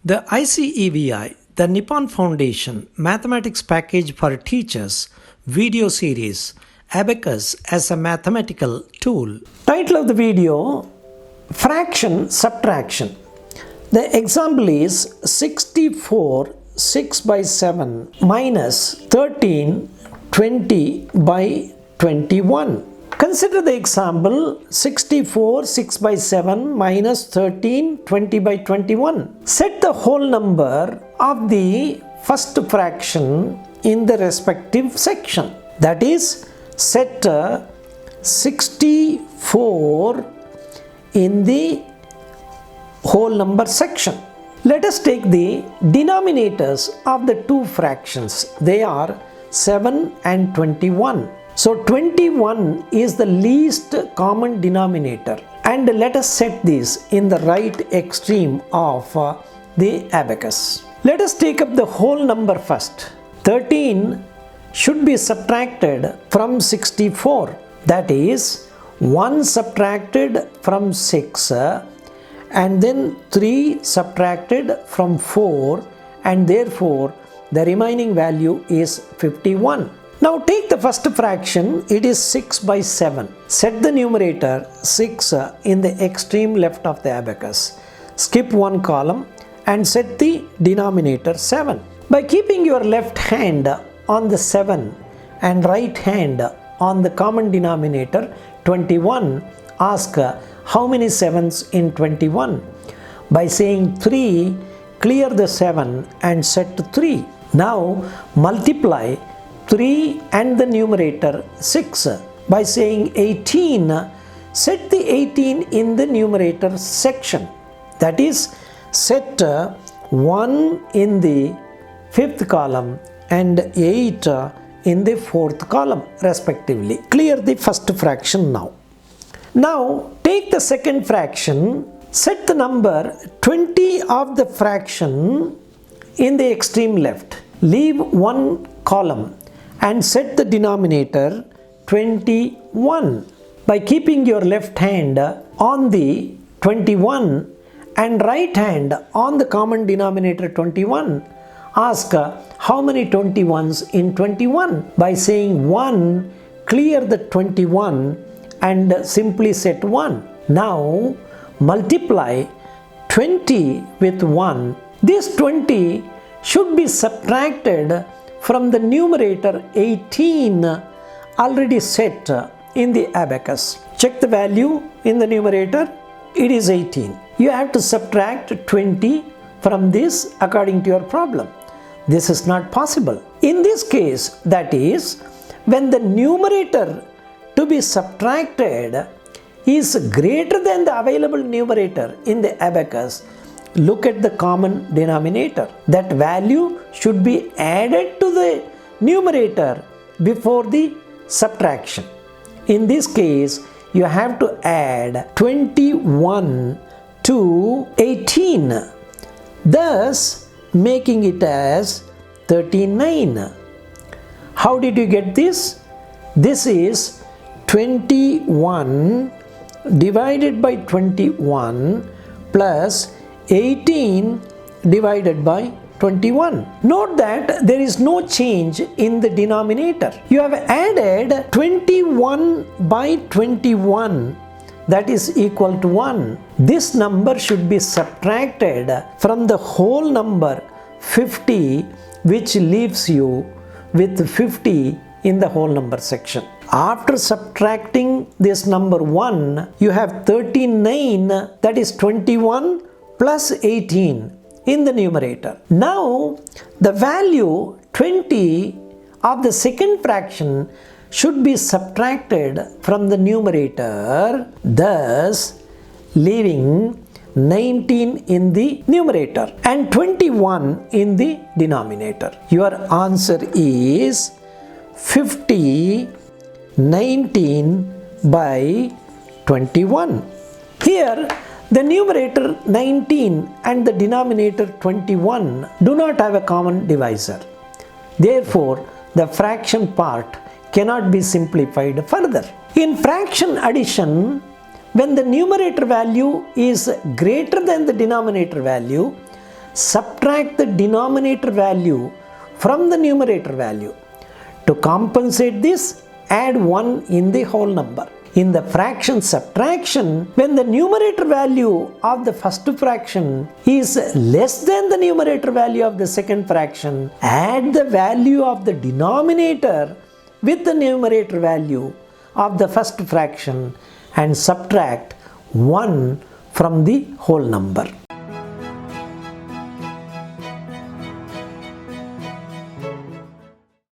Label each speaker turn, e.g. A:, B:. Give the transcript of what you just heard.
A: The ICEVI, the Nippon Foundation Mathematics Package for Teachers video series, Abacus as a Mathematical Tool. Title of the video, Fraction Subtraction. The example is 64 6 by 7 minus 13 20 by 21. Consider the example 64 6 by 7 minus 13 20 by 21. Set the whole number of the first fraction in the respective section. That is, set 64 in the whole number section. Let us take the denominators of the two fractions. They are 7 and 21. So 21 is the least common denominator, and let us set this in the right extreme of the abacus. Let us take up the whole number first. 13 should be subtracted from 64. That is 1 subtracted from 6 and then 3 subtracted from 4, and therefore the remaining value is 51. Now take the first fraction, it is 6 by 7. Set the numerator 6 in the extreme left of the abacus. Skip one column and set the denominator 7. By keeping your left hand on the 7 and right hand on the common denominator 21, ask how many 7s in 21? By saying 3, clear the 7 and set 3. Now multiply 3 and the numerator 6. By saying 18, set the 18 in the numerator section. That is, set 1 in the 5th column and 8 in the 4th column respectively. Clear the first fraction now. Now take the second fraction, set the number 20 of the fraction in the extreme left. Leave one column and set the denominator 21. By keeping your left hand on the 21 and right hand on the common denominator 21, ask how many 21s in 21? By saying 1, clear the 21 and simply set 1. Now multiply 20 with 1. This 20 should be subtracted from the numerator 18 already set in the abacus. Check the value in the numerator. It is 18. You have to subtract 20 from this according to your problem. This is not possible. In this case, that is, when the numerator to be subtracted is greater than the available numerator in the abacus, look at the common denominator. That value should be added to the numerator before the subtraction. In this case, you have to add 21 to 18, thus making it as 39. How did you get this? This is 21 divided by 21 plus 18 divided by 21. Note that there is no change in the denominator. You have added 21 by 21, that is equal to 1. This number should be subtracted from the whole number 50, which leaves you with 50 in the whole number section. After subtracting this number 1, you have 39, that is 21 plus 18 in the numerator. Now the value 20 of the second fraction should be subtracted from the numerator, thus leaving 19 in the numerator and 21 in the denominator. Your answer is 50 19 by 21. Here the numerator 19 and the denominator 21 do not have a common divisor. Therefore, the fraction part cannot be simplified further. In fraction addition, when the numerator value is greater than the denominator value, subtract the denominator value from the numerator value. To compensate this, add 1 in the whole number. In the fraction subtraction, when the numerator value of the first fraction is less than the numerator value of the second fraction, add the value of the denominator with the numerator value of the first fraction and subtract 1 from the whole number.